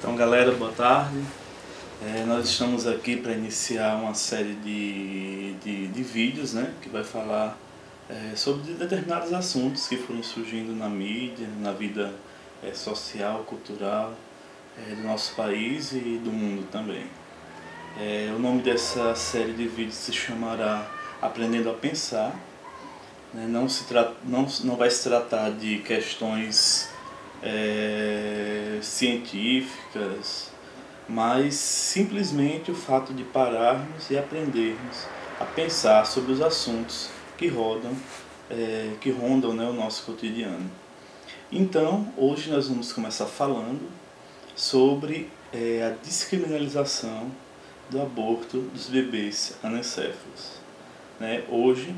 Então, galera, boa tarde. Nós estamos aqui para iniciar uma série de vídeos, né, que vai falar sobre determinados assuntos que foram surgindo na mídia, na vida social, cultural do nosso país e do mundo também. O nome dessa série de vídeos se chamará Aprendendo a Pensar. Não vai se tratar de questões científicas, mas simplesmente o fato de pararmos e aprendermos a pensar sobre os assuntos que rondam, né, o nosso cotidiano. Então, hoje nós vamos começar falando sobre a descriminalização do aborto dos bebês anencéfalos. Hoje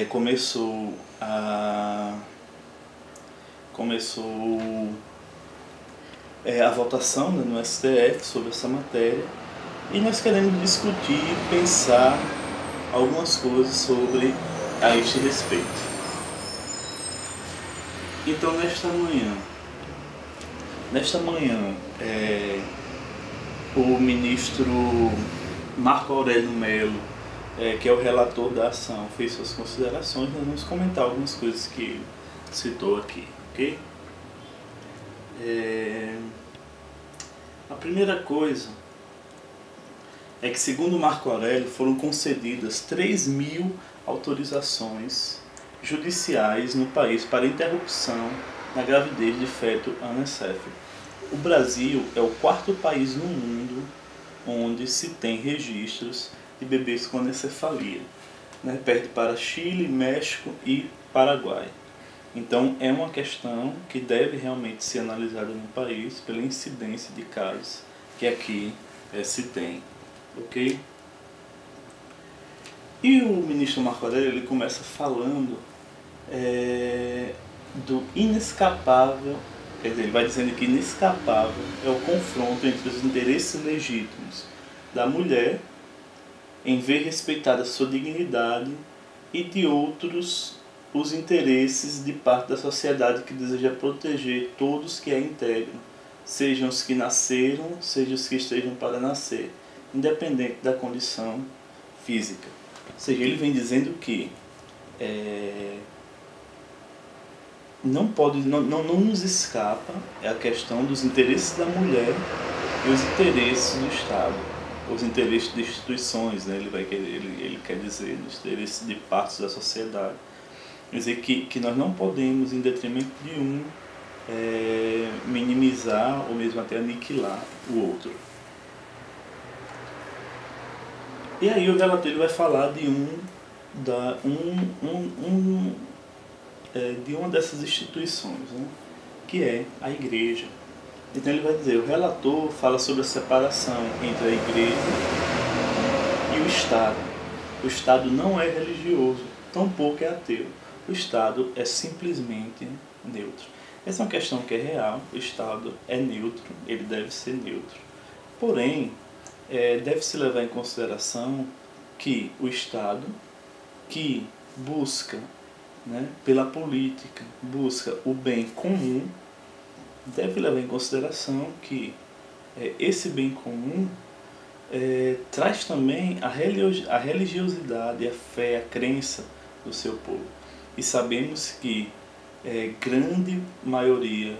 começou a votação, né, no STF sobre essa matéria, e nós queremos discutir e pensar algumas coisas sobre a este respeito. Então, nesta manhã, o ministro Marco Aurélio Mello, que é o relator da ação, fez suas considerações. Nós vamos comentar algumas coisas que ele citou aqui, ok? A primeira coisa é que, segundo Marco Aurélio, foram concedidas 3.000 autorizações judiciais no país para interrupção na gravidez de feto anencéfalo. O Brasil é o quarto país no mundo onde se tem registros de bebês com anencefalia, né? Perde para Chile, México e Paraguai. Então é uma questão que deve realmente ser analisada no país pela incidência de casos que aqui se tem, ok? E o ministro Marco Aurélio, ele começa falando do inescapável, quer dizer, ele vai dizendo que inescapável é o confronto entre os interesses legítimos da mulher em ver respeitada sua dignidade e de outros os interesses de parte da sociedade que deseja proteger todos que a integram, sejam os que nasceram, sejam os que estejam para nascer, independente da condição física. Ou seja, ele vem dizendo que não nos escapa a questão dos interesses da mulher e os interesses do Estado, os interesses de instituições, né? Ele quer dizer, os interesses de partes da sociedade. Quer dizer que nós não podemos, em detrimento de um, minimizar ou mesmo até aniquilar o outro. E aí o relator ele vai falar de uma dessas instituições, né, que é a igreja. Então ele vai dizer, o relator fala sobre a separação entre a igreja e o Estado. O Estado não é religioso, tampouco é ateu. O Estado é simplesmente neutro. Essa é uma questão que é real. O Estado é neutro, ele deve ser neutro. Porém, deve-se levar em consideração que o Estado, que busca, né, pela política, busca o bem comum, deve levar em consideração que esse bem comum traz também a religiosidade, a fé, a crença do seu povo. E sabemos que grande maioria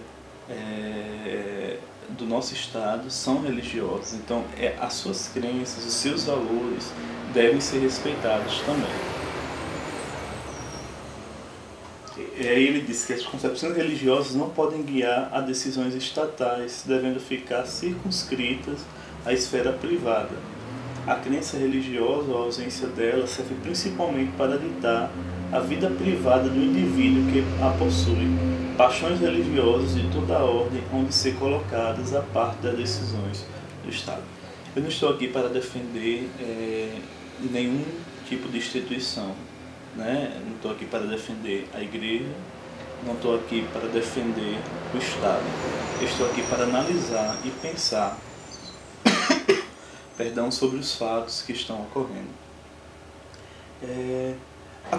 do nosso Estado são religiosos. Então, as suas crenças, os seus valores devem ser respeitados também. Aí ele diz que as concepções religiosas não podem guiar a decisões estatais, devendo ficar circunscritas à esfera privada. A crença religiosa, ou a ausência dela, serve principalmente para ditar a vida privada do indivíduo que a possui. Paixões religiosas de toda a ordem hão de ser colocadas à parte das decisões do Estado. Eu não estou aqui para defender nenhum tipo de instituição, né? Não estou aqui para defender a igreja, não estou aqui para defender o Estado. Eu estou aqui para analisar e pensar sobre os fatos que estão ocorrendo. A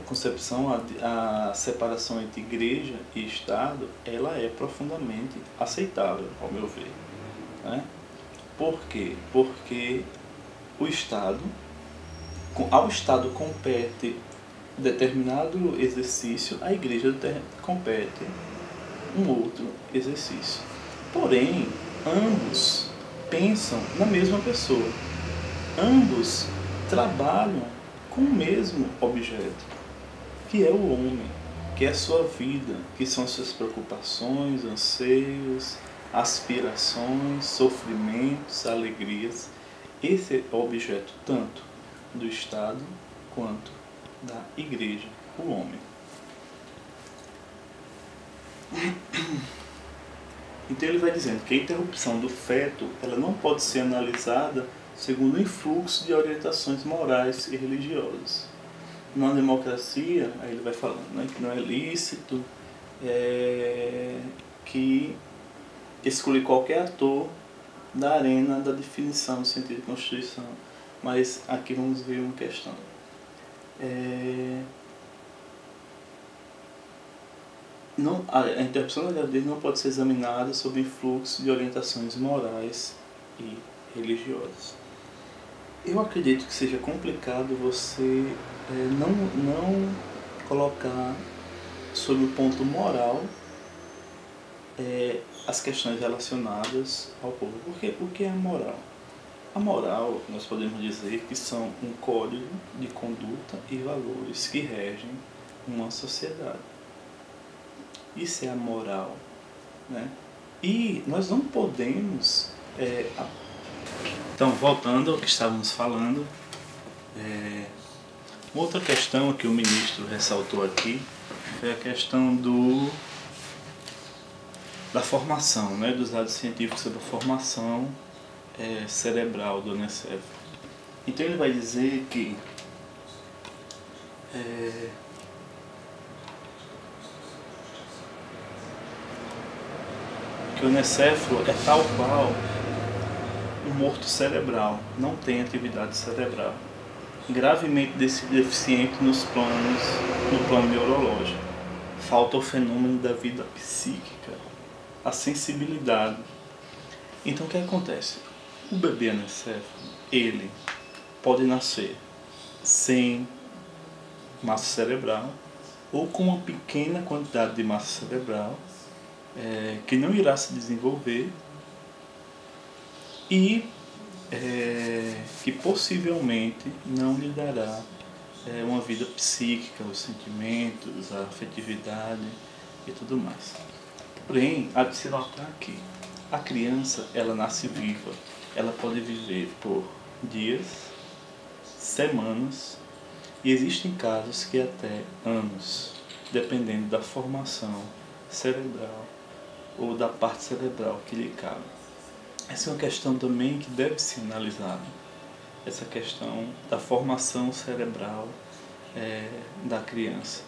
concepção, a separação entre igreja e Estado, ela é profundamente aceitável, ao meu ver. Né? Por quê? Porque o Estado, ao Estado compete determinado exercício, a igreja compete um outro exercício. Porém, ambos pensam na mesma pessoa. Ambos trabalham com o mesmo objeto, que é o homem, que é a sua vida, que são as suas preocupações, anseios, aspirações, sofrimentos, alegrias. Esse é o objeto tanto do Estado quanto da igreja, o homem. Então ele vai dizendo que a interrupção do feto ela não pode ser analisada segundo o influxo de orientações morais e religiosas. Na democracia, aí ele vai falando, né, que não é lícito que excluir qualquer ator da arena da definição no sentido de Constituição. Mas aqui vamos ver uma questão. A interrupção da gravidez não pode ser examinada sob influxo de orientações morais e religiosas. Eu acredito que seja complicado você não colocar sob o ponto moral as questões relacionadas ao povo. Porque o que é a moral? A moral, nós podemos dizer que são um código de conduta e valores que regem uma sociedade. Isso é a moral, né? E nós não podemos... Então, voltando ao que estávamos falando, outra questão que o ministro ressaltou aqui foi a questão da formação, né? Dos dados científicos sobre a formação cerebral do anencefalo. Então ele vai dizer que o anencefalo é tal qual um morto cerebral, não tem atividade cerebral, gravemente deficiente no plano neurológico. Falta o fenômeno da vida psíquica, a sensibilidade. Então o que acontece? O bebê anencefalo, ele pode nascer sem massa cerebral ou com uma pequena quantidade de massa cerebral que não irá se desenvolver e que possivelmente não lhe dará uma vida psíquica, os sentimentos, a afetividade e tudo mais. Porém, há de se notar que a criança, ela nasce viva, ela pode viver por dias, semanas e existem casos que até anos, dependendo da formação cerebral ou da parte cerebral que lhe cabe. Essa é uma questão também que deve ser analisada, essa questão da formação cerebral da criança.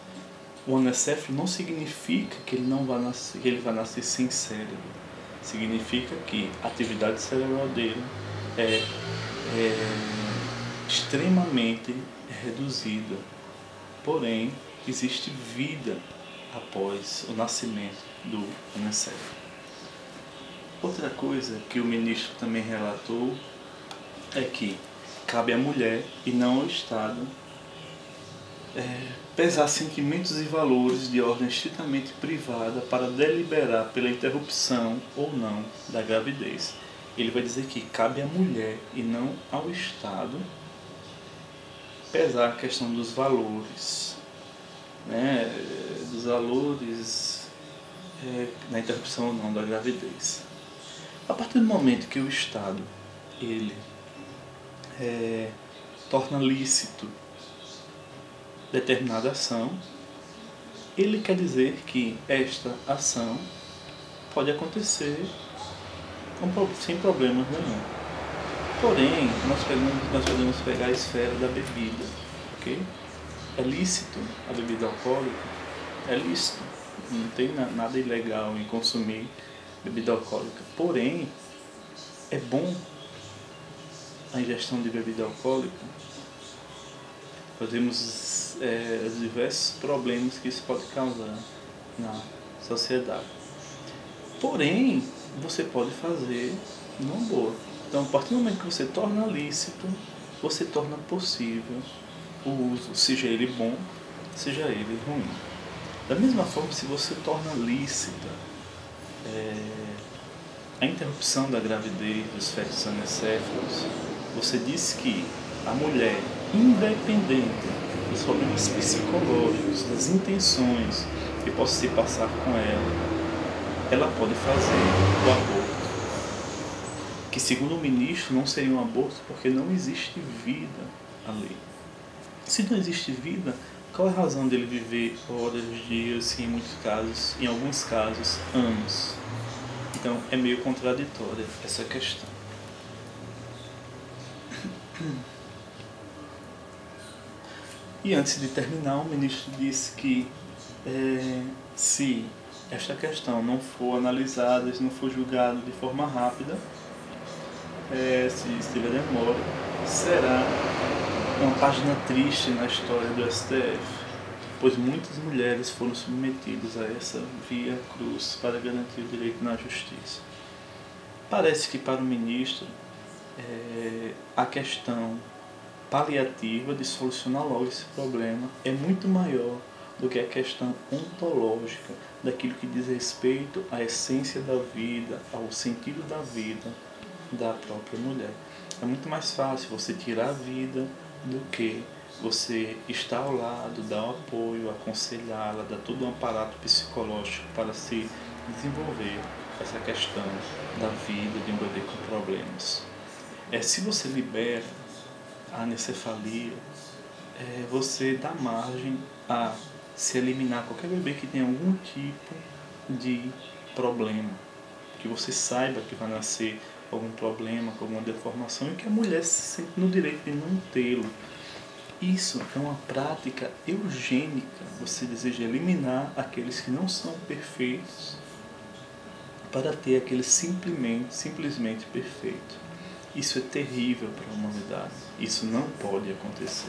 O anencefalo não significa que ele vai nascer sem cérebro. Significa que a atividade cerebral dele é extremamente reduzida. Porém, existe vida após o nascimento do anencefalo. Outra coisa que o ministro também relatou é que cabe à mulher e não ao Estado pesar sentimentos e valores de ordem estritamente privada para deliberar pela interrupção ou não da gravidez. Ele vai dizer que cabe à mulher e não ao Estado pesar a questão dos valores, né, dos valores na interrupção ou não da gravidez. A partir do momento que o Estado ele torna lícito determinada ação, ele quer dizer que esta ação pode acontecer sem problemas nenhum. Porém, nós podemos pegar a esfera da bebida, ok? É lícito a bebida alcoólica? É lícito. Não tem nada ilegal em consumir bebida alcoólica. Porém, é bom a ingestão de bebida alcoólica? Podemos os diversos problemas que isso pode causar na sociedade. Porém, você pode fazer numa boa. Então, a partir do momento que você torna lícito, você torna possível o uso, seja ele bom, seja ele ruim. Da mesma forma, se você torna lícita a interrupção da gravidez dos fetos anencéfalos, você diz que a mulher, independente dos problemas psicológicos, das intenções que possam se passar com ela pode fazer o aborto. Que segundo o ministro não seria um aborto porque não existe vida ali. Se não existe vida, qual é a razão dele viver horas, dias e em muitos casos, em alguns casos, anos? Então é meio contraditória essa questão. E antes de terminar, o ministro disse que se esta questão não for analisada, se não for julgada de forma rápida, se tiver demora, será uma página triste na história do STF, pois muitas mulheres foram submetidas a essa via cruz para garantir o direito na justiça. Parece que para o ministro a questão paliativa de solucionar logo esse problema é muito maior do que a questão ontológica daquilo que diz respeito à essência da vida, ao sentido da vida da própria mulher. É muito mais fácil você tirar a vida do que você estar ao lado, dar o apoio, aconselhá-la, dar todo um aparato psicológico para se desenvolver essa questão da vida de um bebê com problemas. Se você libera a anencefalia, você dá margem a se eliminar qualquer bebê que tenha algum tipo de problema, que você saiba que vai nascer com algum problema, com alguma deformação e que a mulher se sente no direito de não tê-lo. Isso é uma prática eugênica. Você deseja eliminar aqueles que não são perfeitos para ter aquele simplesmente perfeito. Isso é terrível para a humanidade. Isso não pode acontecer.